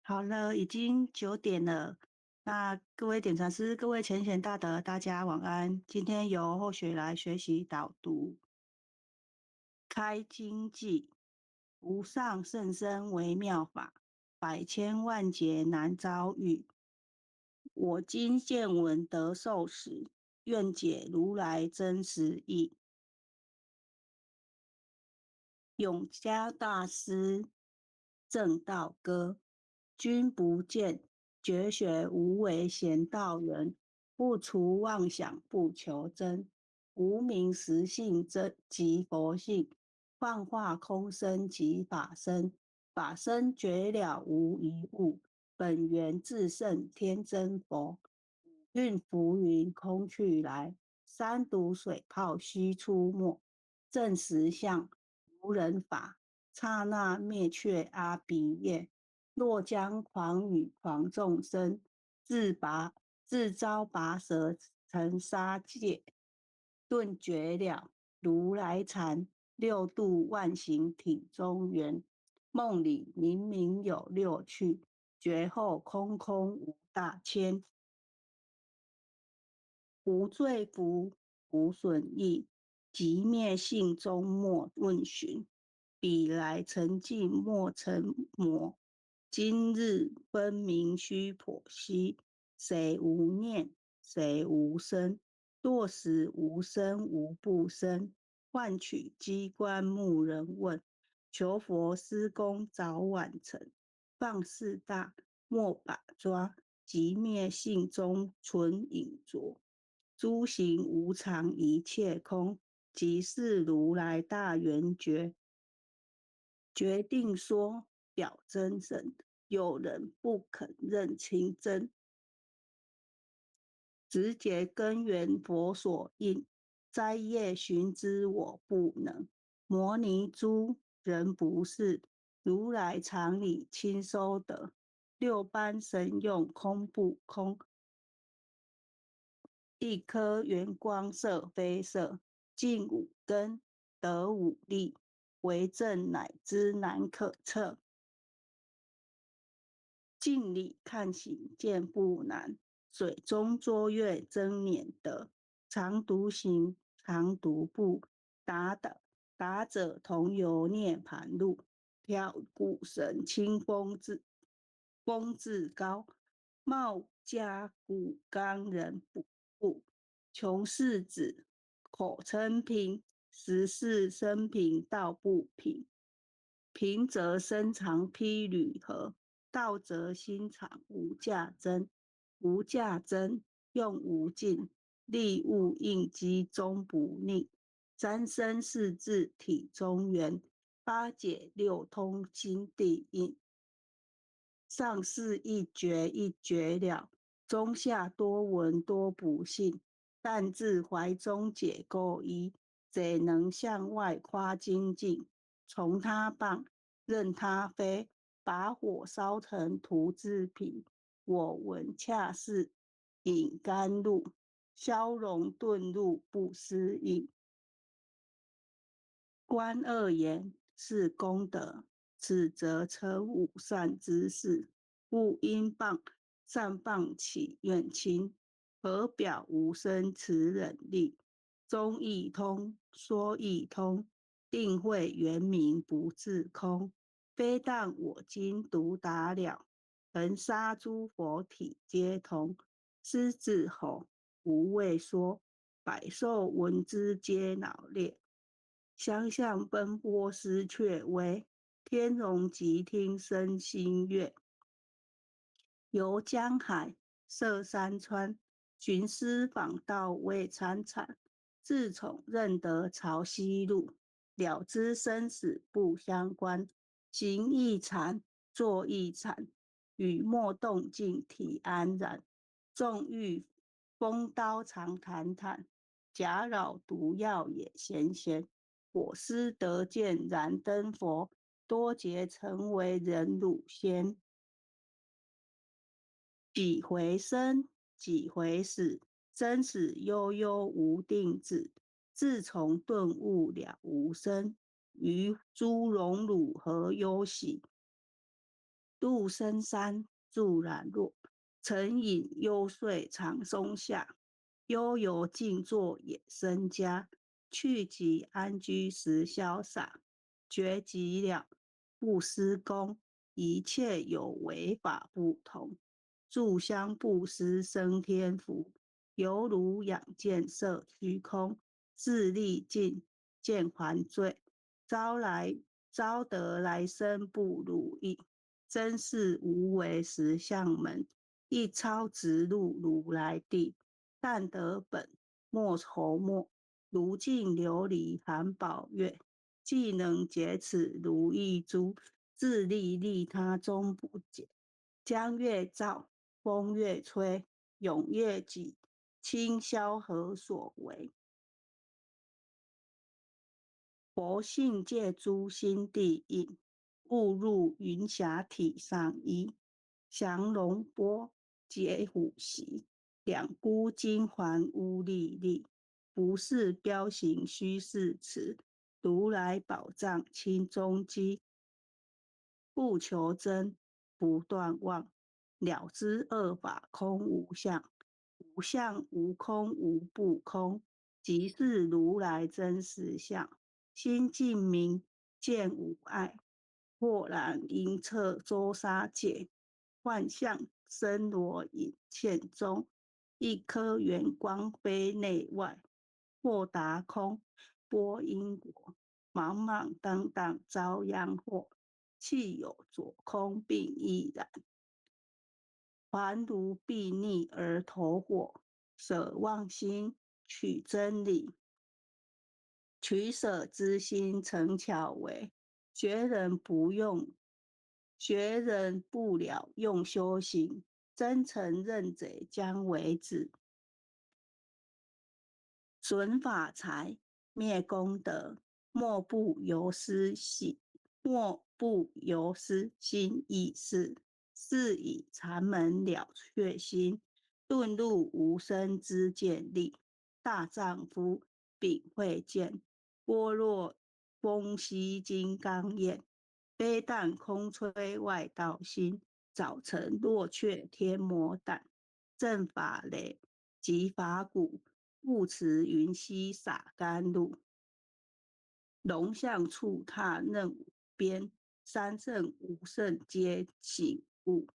好了，已经9点了。那各位点传师、各位浅显大德，大家晚安。今天由后学来学习导读开经记，无上甚深微妙法，百千万劫难遭遇。我今见闻得受持，愿解如来真实义。永嘉大师正道歌，君不见，绝学无为贤道人，不除妄想不求真，无名实性真即佛性，幻化空生即法身，法身绝了无一物，本源自圣天真佛，运浮云空去来，三毒水泡须出没，正实相无人法，刹那灭却阿鼻业。若将狂语狂众生，自招拔舌成杀戒，顿绝了如来禅，六度万行体中圆。梦里明明有六趣，觉后空空无大千。无罪福，无损益，即灭性终莫问询。彼来沉静莫成魔，今日分明须剖析。谁无念？谁无生？若实无生无不生，换取机关木人问。求佛施功早晚成，放肆大莫把抓，即灭性中存隐着。诸行无常，一切空，即是如来大圆觉。决定说表真神，有人不肯认清真，直觉根源佛所应，摘叶寻之我不能。摩尼珠人不是，如来常理亲收得。六般神用空不空，一颗圆光色非色，尽五根得五力，为证乃知难可测。镜里看行见不难，水中捉月真免得。常独行，常独步，达者同游涅盘路。挑骨神清风自高，貌家骨刚人不。穷世子口称平，实是生平道不平。平则身长披履合，道则心肠无价真。无价真，用无尽，力物应机终不逆。三生四智体中圆，八解六通心地应。上士一绝一绝了，中下多闻多不信。但自怀中解构一，怎能向外夸精进？从他棒，任他飞，把火烧成涂脂皮。我闻恰是饮甘露，消融顿入不思议。观二言是功德，此则成五善之事。故因善谤起愿亲，何表无生持忍力？中亦通，说亦通，定会圆明不自空。非但我今独达了，恒沙诸佛体皆同。狮子吼，无畏说，百兽闻之皆脑裂。相向奔波失却微，天龙即听生心悦。游江海，涉山川，寻师访道未参禅。自从认得潮汐路，了知生死不相关。行亦禅，坐亦禅，语莫动静体安然。纵欲风刀常坦坦，假扰毒药也闲闲。我师得见燃灯佛，多劫成为人乳仙。几回生，几回死，生死悠悠无定止。自从顿悟了无生，于诸荣辱何忧喜？入深山住懒惰，沉隐幽邃长松下。悠游静坐野生家，去即安居时潇洒。绝即了，不施功，一切有为法不同。炷香布施生天福，犹如养剑射虚空。自力尽，见还罪，招得来生不如意。真是无为实相门，一超直入如来地。但得本，莫愁莫。如镜琉璃含宝月，既能解此如意珠，自利利他终不解。江月照，风月吹，永月几，清宵何所为？佛性借诸心地印，误入云霞体上衣。降龙波，解虎袭，两孤金环乌历历。不是彪形虚是词，如来宝藏清中基。不求真，不断妄，了知二法空无相。无相无空无不空，即是如来真实相。心净明，见无碍，豁然应彻周沙界。幻象生罗隐现中，一颗圆光非内外。豁达空，波因果，茫茫荡荡遭殃祸。气有左空并亦然，还如睥睨而投火。舍妄心，取真理。取舍之心成巧为，学人不了用修行，真诚认贼将为止。损法财，灭功德，莫不由私心意事。是以禅门了却心，遁入无生之见力。大丈夫秉慧见，般若风息金刚焰。非但空吹外道心，早晨落却天魔胆。正法雷即法鼓，不持云溪洒甘露。龙象处踏任无边，三圣五圣皆醒悟。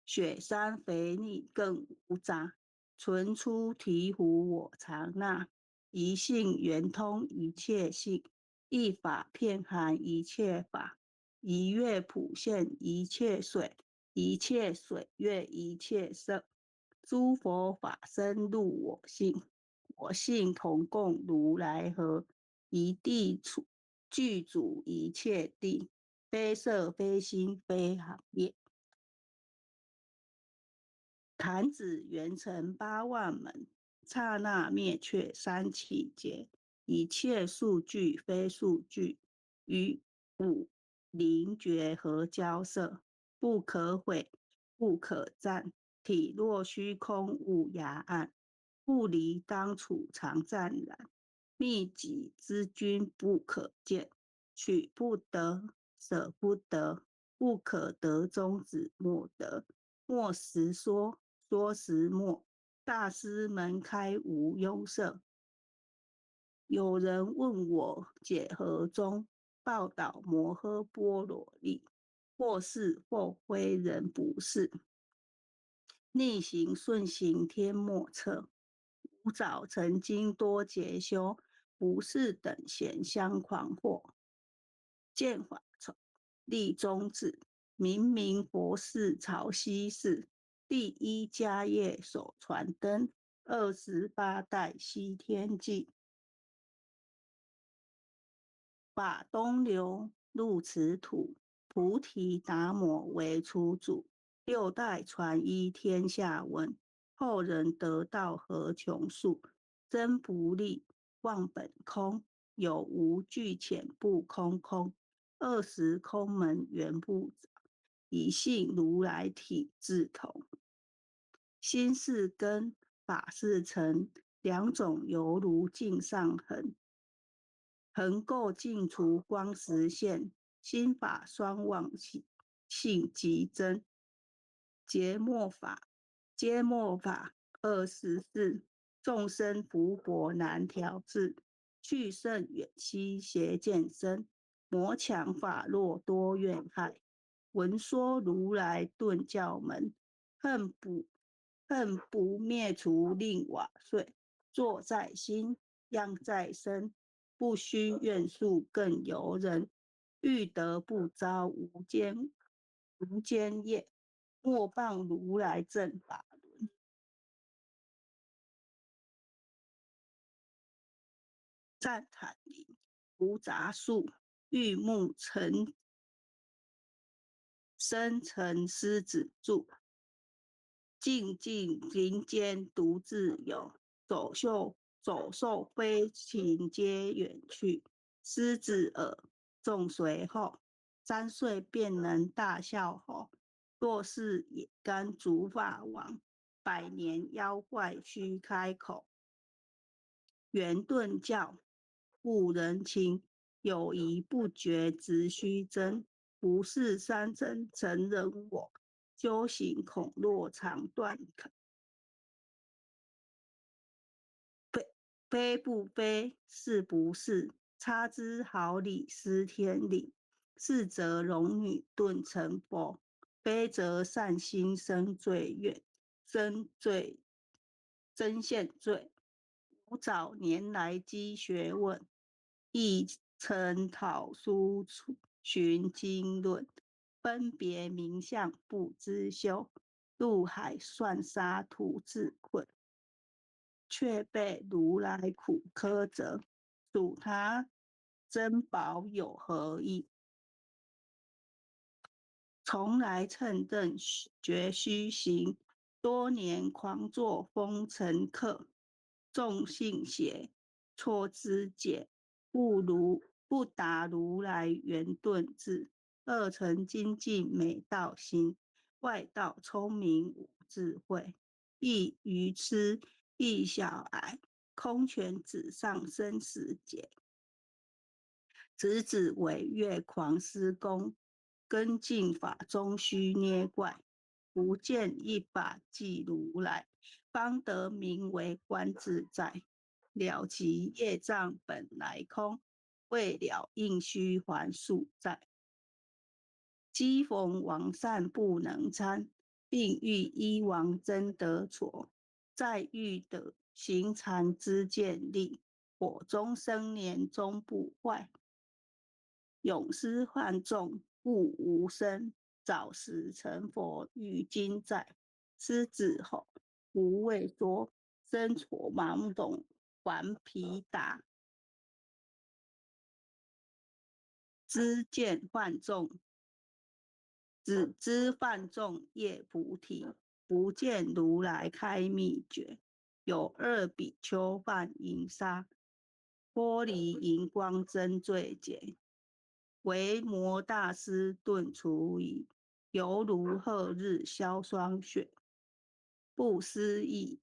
雪山肥腻更无杂，存出醍醐我常纳。一性圆通一切性，一法遍含一切法。一月普现一切水，一切水月一切色。诸佛法身入我性，我性同共如来合。一地具足一切地，非色非心非行业。弹指圆成8万门，刹那灭却三起劫。一切数据非数据，与五灵觉合交涉。不可毁，不可占。体若虚空无涯岸，不离当处常湛然。秘籍之君不可见，取不得，舍不得。不可得中止莫得，莫实说，说实莫。大师门开无忧色。有人问我解何中，报导摩诃般罗利。或是或非人不是，逆行顺行天莫测。吾早曾经多劫修，不是等闲相诳惑。见法丑，立宗旨，明明佛事朝夕事。第一迦叶手传灯，28代西天记。法东流，入此土，菩提达摩为初祖。6代传一天下闻，后人得道何穷数。真不立，忘本空，有无俱浅不空空。20空门原不着，一性如来体自同。心是根，法是尘，两种犹如镜上痕。横垢尽除光实现，心法双往起。性极真。节末法，揭末法24，众生福薄难调制，去甚远兮邪见深，魔强法弱多怨害。闻说如来顿教门，恨不灭除令瓦碎。坐在心，殃在身，不须怨诉更尤人。欲得不遭无间业，莫谤如来正法轮。赞叹林，无杂树，玉木生成狮子柱。静静林间独自游，走兽飞禽皆远去。狮子耳，众随后，3岁便能大笑吼。若是也甘竹法王，100年妖怪须开口。圆顿教，悟人情，有疑不决直须真。不是三真成人我，修行恐落肠断。非不非，是不是？差之毫厘，失天理。是则龙女顿成佛，非则善心生罪怨，真现罪。吾早年来积学问，亦曾讨书寻经论，分别名相不知修，入海算沙徒自困。却被如来苦苛责，属他珍宝有何益？从来乘正觉虚行，多年狂作风尘客。众信邪，错知解，不达如来圆顿智。二乘精进美道行，外道聪明无智慧。亦愚痴，亦小癌，空拳纸上生死劫。直指违越狂施功，跟进法中须捏怪。不见一把即如来，方得名为观自在。了其业障本来空，未了应须还宿债。机逢王善不能参，并欲依王真得挫。再欲得行禅之见力，火中生年终不坏。永失患众悟无生，早时成佛于今在。狮子吼，无畏缩，身挫盲懂顽皮打。知见犯众，只知犯众业菩提，不见如来开秘诀。有2比丘犯淫杀，脱离荧光真罪解。为摩大师顿除疑，犹如赫日消霜雪。不思议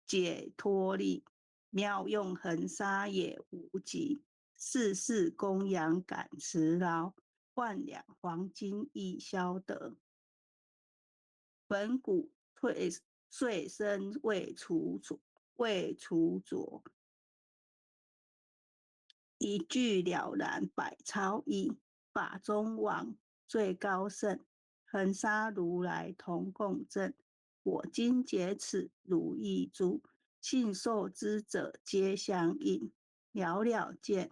解脱力，妙用恒沙也无极。世供养感慈劳，万两黄金亦消得。本骨碎身未除浊，一句了然百超义。法中王最高圣，恒沙如来同共振。我今解此如意珠，信受之者皆相应。了了见，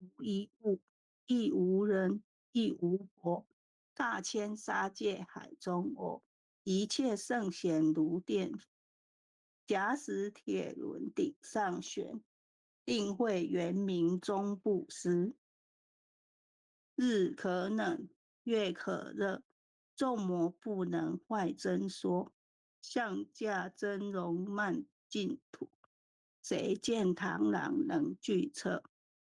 无一物，亦无人，亦无佛。大千沙界海中偶，一切圣贤如电。假使铁轮顶上悬，定会圆明终不失。日可冷，月可热，众魔不能坏真说。象驾真容漫净土，谁见螳螂能拒策？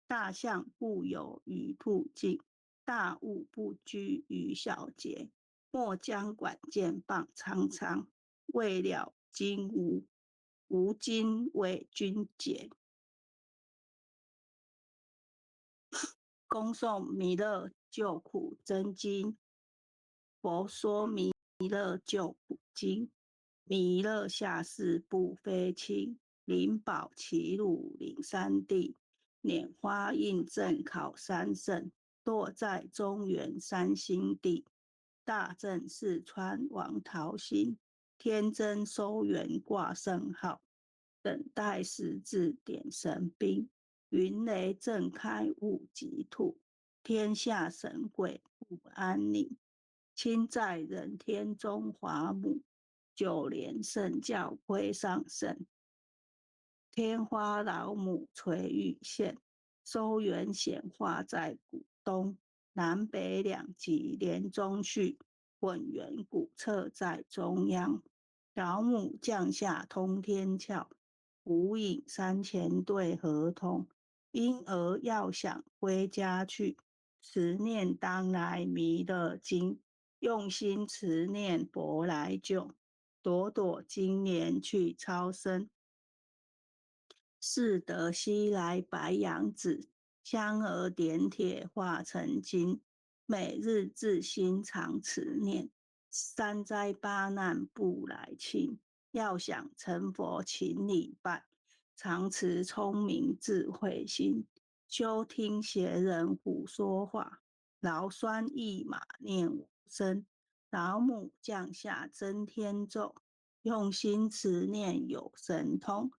大象不游于兔径，大物不居于小节。莫将管见谤苍苍，未了无今为君解。恭诵弥勒救苦真经。佛说弥勒救苦经，弥勒下世不非轻，灵宝齐鲁岭山地，拈花印证考三圣，落在中原三星地。大正四川王桃心，天真收元挂圣号，等待时至点神兵，云雷震开物极兔，天下神鬼不安宁。亲在人天中华母，九连圣教归上圣。天花老母垂玉线，收元显化在古东，南北两极连中续，混元古册在中央。老母降下通天窍，无影山前对合同。婴儿要想归家去，持念当来弥勒经，用心持念佛来救，朵朵金莲去超生。适得西来白羊子，香儿点铁化成金。每日自心常持念，三灾八难不来侵。要想成佛勤礼拜，常持聪明智慧心。休听邪人胡说话，劳酸一马念我声。老母降下真天咒，用心持念有神通。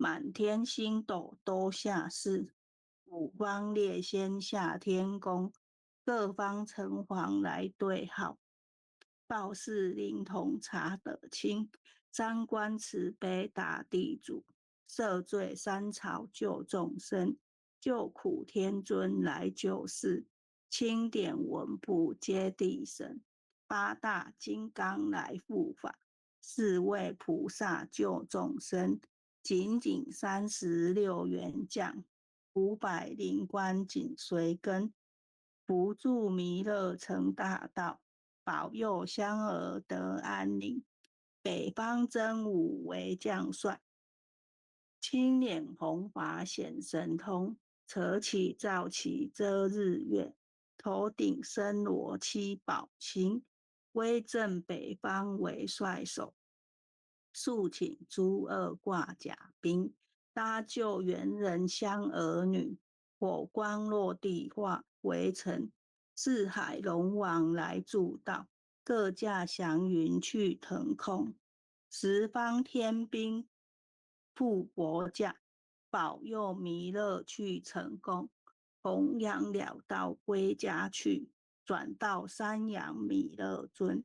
满天星斗都下世，五方列仙下天宫，各方城隍来对号，报事灵通查得清，三官慈悲大地主，赦罪三朝救众生，救苦天尊来救世，钦点文部接地神，八大金刚来护法，四位菩萨救众生。仅仅36元将，500灵官紧随跟，扶助弥勒成大道，保佑香儿得安宁。北方真武为将帅，青脸红发显神通，扯起皂旗遮日月，头顶身罗七宝星，威震北方为帅首。肃请诸恶挂甲兵，搭救猿人香儿女，火光落地化为尘，四海龙王来助道，各驾祥云去腾空，十方天兵护国驾，保佑弥勒去成功，弘扬了道归家去，转到山阳弥勒尊，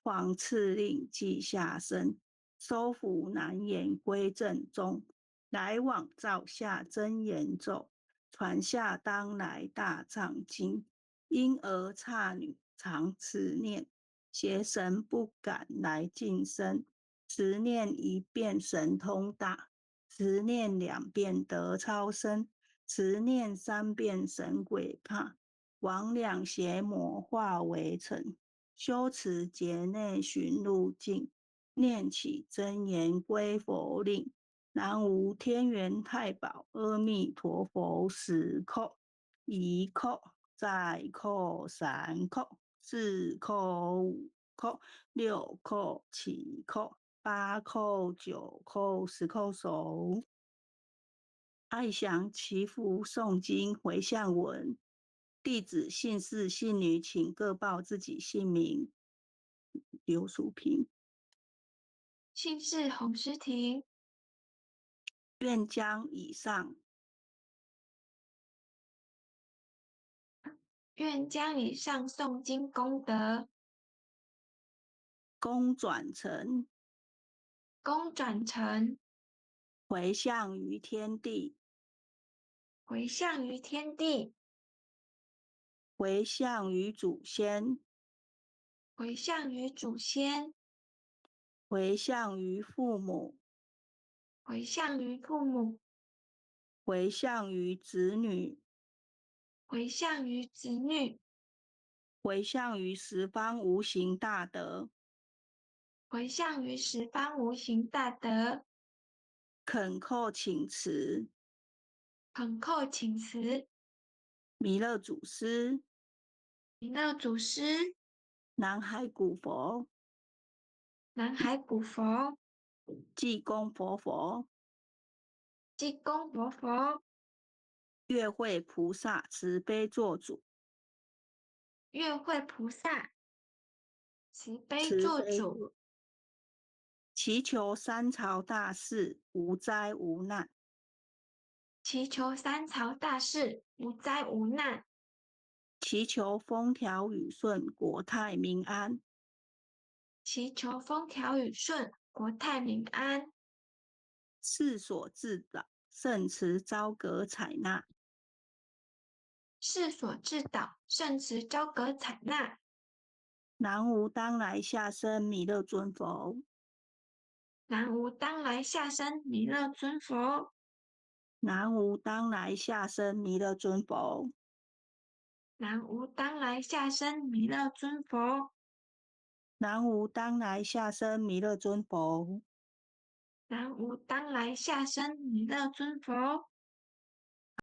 皇敕令记下身。收服难言归正宗，来往照下真言咒，传下当来大藏经。婴儿刹女常持念，邪神不敢来近身。持念一遍神通大，持念2遍得超生，持念3遍神鬼怕。魍魉邪魔化为尘，修持劫内寻路径。念起真言归佛令，南无天元太保阿弥陀佛10叩，1叩，再叩3叩，4叩5叩，6叩7叩，8叩9叩10叩手。爱详祈福诵经回向文，弟子姓氏姓女，请各报自己姓名。刘淑平。姓氏洪诗婷，愿将以上诵经功德功转成功转成回向于天地，回向于天地，回向于祖先，回向于祖先，回向于父母，回向于父母，回向于子女，回向于子女，回向于十方无形大德，回向于十方无形大德，恳叩请辞，恳叩请辞，弥勒祖师，弥勒祖师，南海古佛、南海古佛、济公活佛、济公活佛、月会菩萨慈悲做主、月会菩萨、慈悲慈做主，悲做，祈求三朝大事无灾无难，祈求三朝大事无灾无难，祈求风调雨顺国泰民安，祈求风调雨顺国泰民安，世所至导圣慈昭阁采纳。世所至导圣慈昭阁采纳。南无当来下生弥勒尊佛，南无当来下生弥勒尊佛，南无当来下生弥勒尊佛，南无当来下生弥勒尊佛，南无当来下生弥勒尊佛。南无当来下生弥勒尊佛。